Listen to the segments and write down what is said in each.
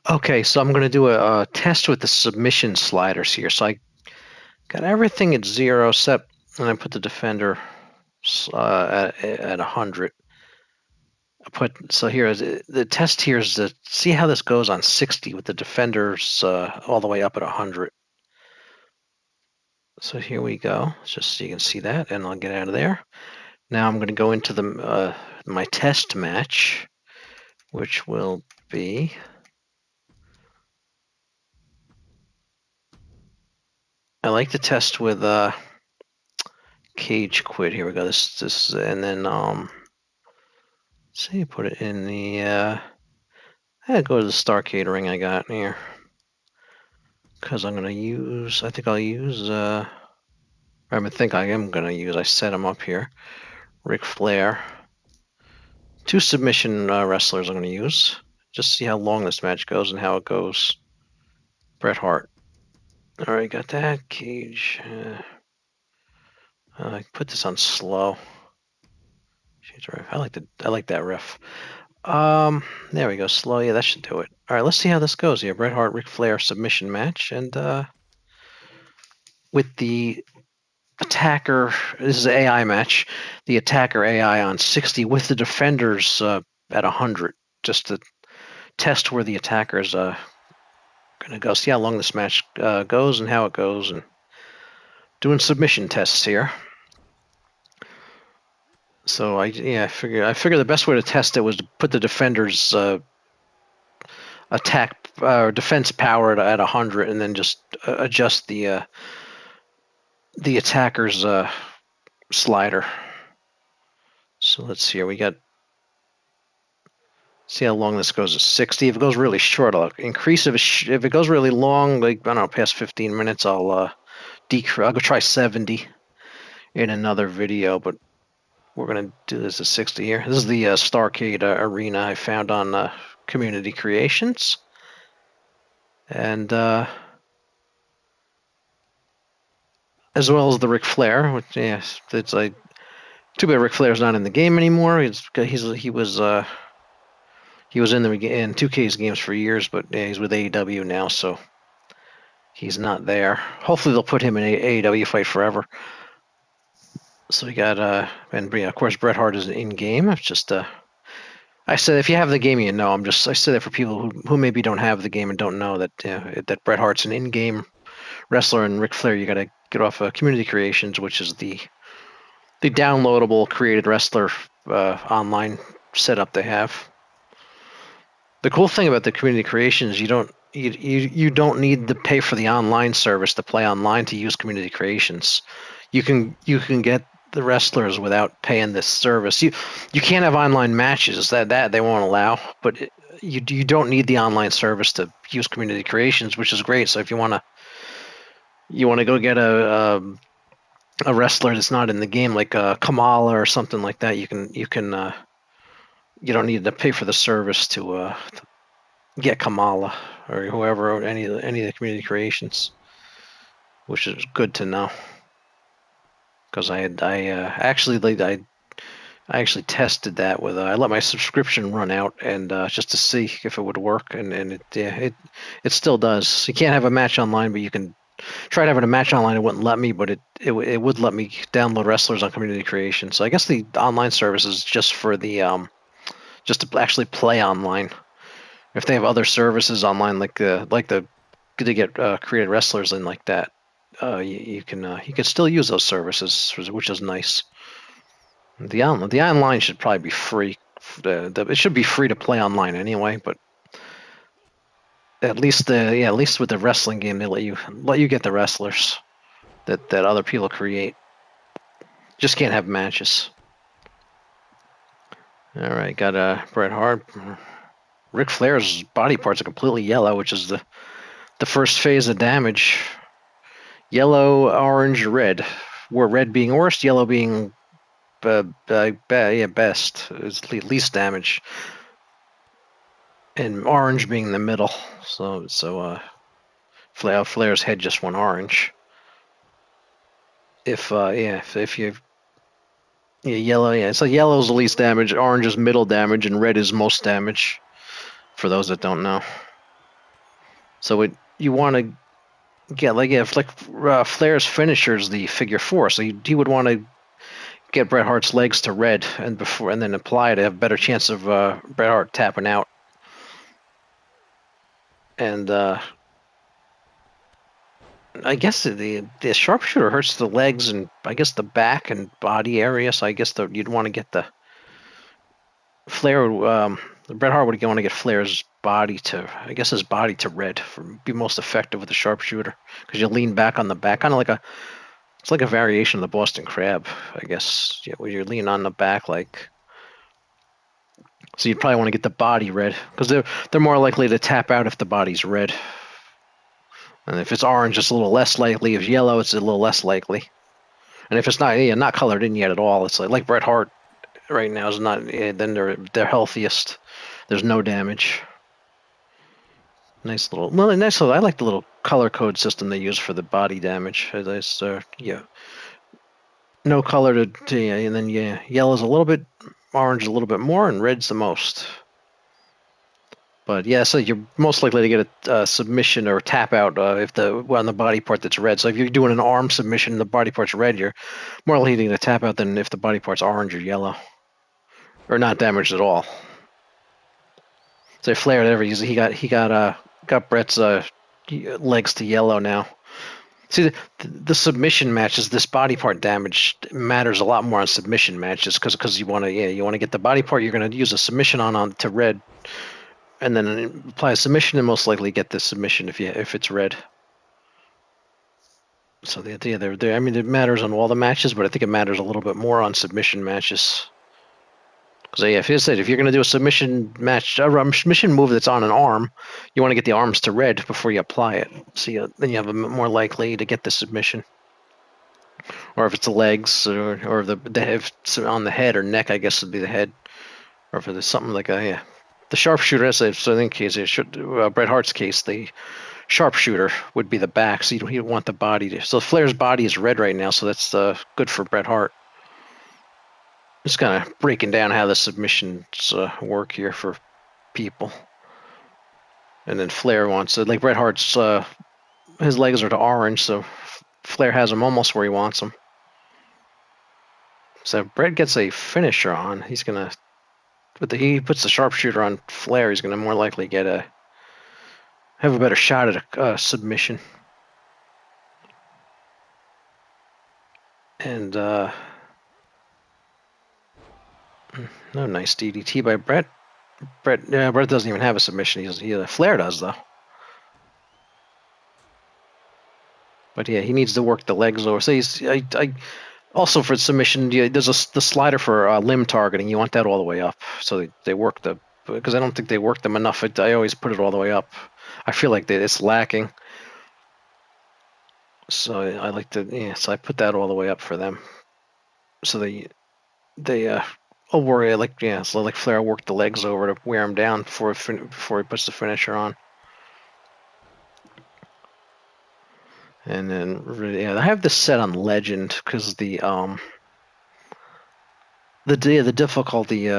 Okay, so I'm going to do a test with the submission sliders here. So I got everything at 0 except, and I put the defender at 100. So here is the test here is to see how this goes on 60 with the defenders all the way up at 100. So here we go, just so you can see that, and I'll get out of there. Now I'm going to go into the my test match, which will be I like to test with cage quit. Here we go. This and then see, put it in the I go to the star catering I got here because I'm gonna use. I think I'll use. I am gonna use. I set them up here. Ric Flair. 2 submission wrestlers I'm gonna use. Just see how long this match goes and how it goes. Bret Hart. All right, got that cage. I put this on slow. I like that riff. There we go. Slow. Yeah, that should do it. All right, let's see how this goes here. Bret Hart, Ric Flair submission match, and with the attacker, this is an AI match. The attacker AI on 60 with the defenders at 100, just to test where the attacker's gonna go. See how long this match goes and how it goes, and doing submission tests here. So I figure the best way to test it was to put the defender's attack defense power at 100, and then just adjust the attacker's slider. So let's see here. We got. See how long this goes. At 60. If it goes really short, I'll increase. If it goes really long, like I don't know, past 15 minutes, I'll decrease. I'll go try 70 in another video. But we're gonna do this at 60 here. This is the Starcade arena I found on Community Creations, and as well as the Ric Flair. Which it's like too bad Ric Flair's not in the game anymore. He was in 2K's games for years, but he's with AEW now, so he's not there. Hopefully they'll put him in AEW Fight Forever. So we got and of course Bret Hart is in game. It's just I said if you have the game, you know. I say that for people who maybe don't have the game and don't know that that Bret Hart's an in-game wrestler, and Ric Flair you got to get off Community Creations, which is the downloadable created wrestler online setup they have. The cool thing about the Community Creations, you don't need to pay for the online service to play online to use Community Creations. You can get the wrestlers without paying this service. You can't have online matches that they won't allow, but you don't need the online service to use Community Creations, which is great. So if you want to go get a wrestler that's not in the game, like Kamala or something like that, you don't need to pay for the service to get Kamala or whoever any of the Community Creations, which is good to know. Because I actually tested that with I let my subscription run out and just to see if it would work, and it still does. You can't have a match online, but you can try having a match online. It wouldn't let me, but it would let me download wrestlers on Community Creation. So I guess the online service is just for the just to actually play online. If they have other services online, like the to get created wrestlers and like that, you can still use those services, which is nice. The online should probably be free. It should be free to play online anyway, but at least with the wrestling game, they let you get the wrestlers that other people create. Just can't have matches. All right, got Bret Hart. Ric Flair's body parts are completely yellow, which is the first phase of damage. Yellow, orange, red. Where red being worst, yellow being best. It's least damage, and orange being the middle. So Flair's head just went orange. If you yellow, so yellow's the least damage, orange is middle damage, and red is most damage. For those that don't know. So you want to get if Flair's finisher is the figure four, so he would want to get Bret Hart's legs to red and then apply it to have a better chance of Bret Hart tapping out. And I guess the sharpshooter hurts the legs and I guess the back and body area. So I guess you'd want to get the Flair. Bret Hart would want to get Flair's body to, I guess, his body to red be most effective with the sharpshooter because you lean back on the back, kind of like it's like a variation of the Boston Crab, I guess. Yeah, where you're leaning on the back like. So you'd probably want to get the body red because they're more likely to tap out if the body's red. And if it's orange, it's a little less likely. If yellow, it's a little less likely. And if it's not colored in yet at all, it's like Bret Hart right now is not. Then they're healthiest. There's no damage. Nice little. I like the little color code system they use for the body damage. It's no color and then yellow's a little bit, orange a little bit more, and red's the most. But yeah, so you're most likely to get a submission or tap out if on the body part that's red. So if you're doing an arm submission and the body part's red, you're more likely to get a tap out than if the body part's orange or yellow, or not damaged at all. So Flair, he got Bret's legs to yellow now. See, the submission matches, this body part damage matters a lot more on submission matches because you want to get the body part you're going to use a submission on to red. And then apply a submission and most likely get the submission if it's red. So I mean, it matters on all the matches, but I think it matters a little bit more on submission matches. Because if you're going to do a submission match, a submission move that's on an arm, you want to get the arms to red before you apply it. So then you have a more likely to get the submission. Or if it's the legs, or if it's on the head or neck, I guess would be the head. Or if there's something like the sharpshooter, so in case Bret Hart's case, the sharpshooter would be the back, so you don't want the body to. So Flair's body is red right now, so that's good for Bret Hart. Just kind of breaking down how the submissions work here for people. And then Flair wants it. Like Bret Hart's, his legs are to orange, so Flair has them almost where he wants them. So if Bret gets a finisher on, he's going to. But he puts the sharpshooter on Flair, he's going to more likely have a better shot at a submission. And no nice DDT by Bret. Bret doesn't even have a submission. Flair does though. But yeah, he needs to work the legs over. So also for submission, there's the slider for limb targeting. You want that all the way up, so they work because I don't think they work them enough. I always put it all the way up. I feel like it's lacking. So I like to, so I put that all the way up for them. So I'll worry so like Flair work the legs over to wear him down before he puts the finisher on. And then I have this set on legend because the difficulty.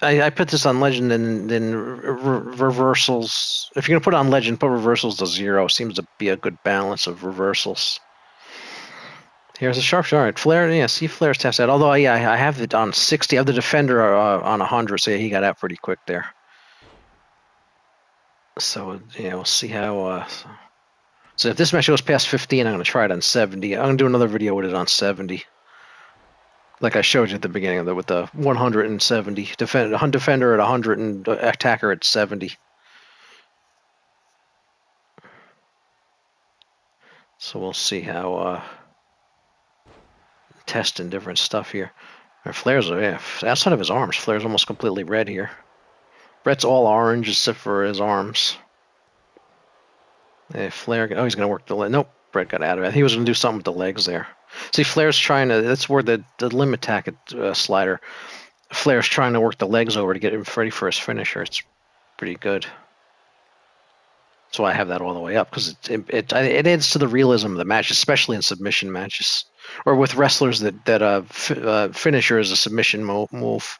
I put this on legend and then reversals. If you're gonna put it on legend, put reversals to 0. Seems to be a good balance of reversals. Here's a sharpshooter. All right, Flair. See Flair's test out. Although I have it on 60. I have the defender on 100. So he got out pretty quick there. So we'll see how. So if this match goes past 15, I'm going to try it on 70. I'm going to do another video with it on 70. Like I showed you at the beginning with the 170. Defender at 100 and attacker at 70. So we'll see how testing different stuff here. Flair's outside of his arms, Flair's almost completely red here. Bret's all orange except for his arms. Flair, he's going to work the leg. Nope, Bret got out of it. He was going to do something with the legs there. See, Flair's trying to, that's where the limb attack slider, Flair's trying to work the legs over to get him ready for his finisher. It's pretty good. That's why I have that all the way up, because it adds to the realism of the match, especially in submission matches. Or with wrestlers that finisher is a submission move.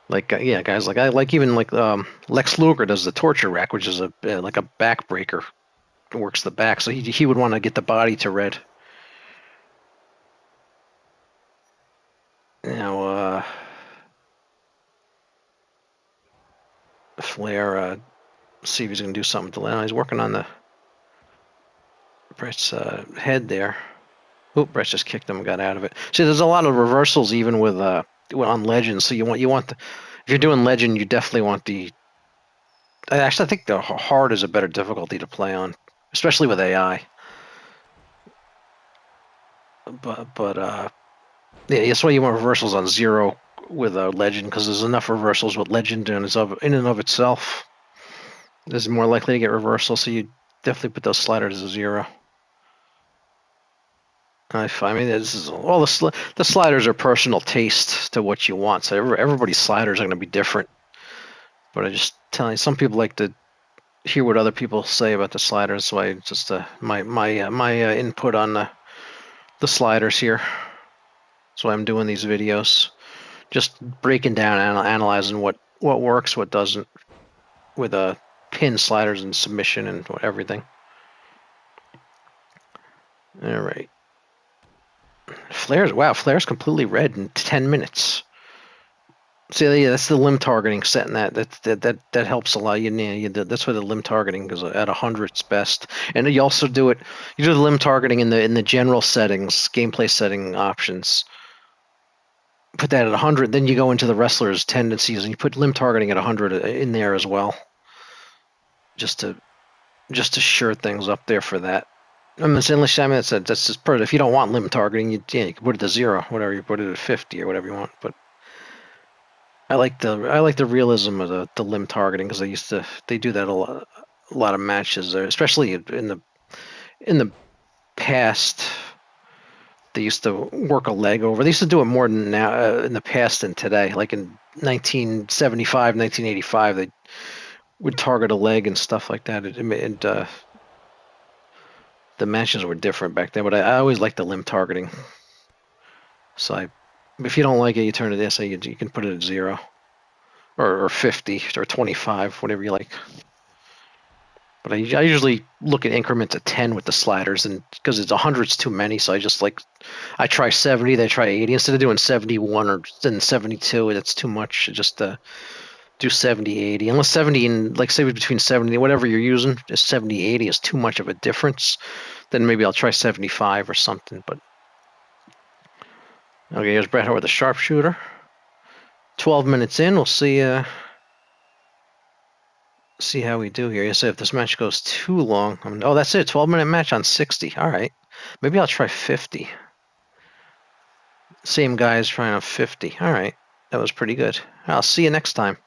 Like yeah, guys like I like even like Lex Luger does the torture rack, which is a like a back breaker. It works the back, so he would want to get the body to red. Now Flair, see if he's gonna do something to Lana. He's working on the Brett's head there. Oop, Brett just kicked him and got out of it. See, there's a lot of reversals even with on Legend. So you want the, if you're doing Legend, you definitely want the. Actually, I think the hard is a better difficulty to play on, especially with AI. But yeah, that's why you want reversals on 0 with Legend, because there's enough reversals with Legend in and of itself. There's more likely to get reversals, so you definitely put those sliders as 0. I mean, this is all the sliders are personal taste to what you want. So everybody's sliders are going to be different. But I just tell you, some people like to hear what other people say about the sliders. So I just my input on the sliders here. That's why I'm doing these videos, just breaking down and analyzing what works, what doesn't, with pin sliders and submission and everything. All right. Flair's completely red in 10 minutes. See, yeah, that's the limb targeting setting that helps a lot. That's why the limb targeting goes at 100 it's best, and you also do it. You do the limb targeting in the general settings, gameplay setting options. Put that at 100, then you go into the wrestler's tendencies and you put limb targeting at 100 in there as well, just to sure things up there for that. I mean, that's just per. If you don't want limb targeting, you can put it to 0, whatever. You put it at 50 or whatever you want. But I like the realism of the limb targeting, because they do that a lot of matches, especially in the past. They used to work a leg over. They used to do it more than now in the past than today. Like in 1975, 1985, they would target a leg and stuff like that. The matches were different back then, but I always liked the limb targeting. So if you don't like it, you turn it to SA. You can put it at 0, or 50, or 25, whatever you like. But I usually look at increments of 10 with the sliders, and because it's 100's too many, so I try 70, they try 80 instead of doing 71 or then 72. That's too much. Just do 70, 80. Unless 70 and like say between 70, whatever you're using, just 70, 80 is too much of a difference. Then maybe I'll try 75 or something. But okay, here's Bret Hart with a sharpshooter. 12 minutes in, we'll see how we do here. You say if this match goes too long, oh, that's it. 12-minute match on 60. All right, maybe I'll try 50. Same guys trying on 50. All right, that was pretty good. I'll see you next time.